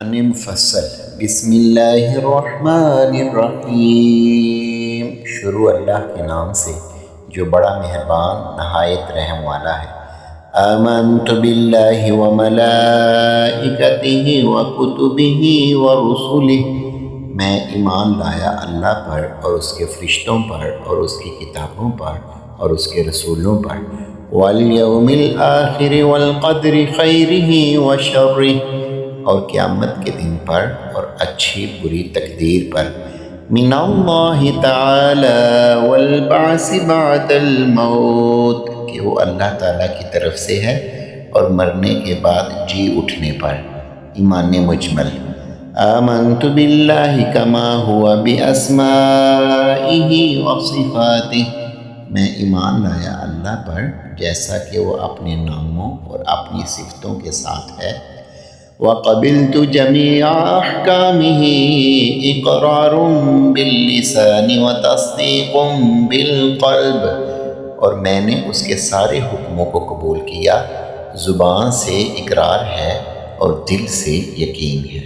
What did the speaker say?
مفصل بسم اللہ الرحمن الرحیم، شروع اللہ کے نام سے جو بڑا مہربان نہایت رحم والا ہے۔ آمنت باللہ وملائکتہ وکتبہ ورسلہ، میں ایمان لایا اللہ پر اور اس کے فرشتوں پر اور اس کی کتابوں پر اور اس کے رسولوں پر، والیوم الآخر والقدر خیرہ وشرہ، اور قیامت کے دن پر اور اچھی بری تقدیر پر، من اللہ تعالی والبعث بعد الموت، کہ وہ اللہ تعالیٰ کی طرف سے ہے اور مرنے کے بعد جی اٹھنے پر۔ ایمان مجمل، آمنت باللہ کما ہوا باسمائہ وصفاتہ، میں ایمان لایا اللہ پر جیسا کہ وہ اپنے ناموں اور اپنی صفتوں کے ساتھ ہے۔ وَقَبِلْتُ جَمِيعَ أَحْكَامِهِ إِقْرَارٌ بِاللِّسَانِ وَتَصْدِيقٌ بِالْقَلْبِ، اور میں نے اس کے سارے حکموں کو قبول کیا، زبان سے اقرار ہے اور دل سے یقین ہے۔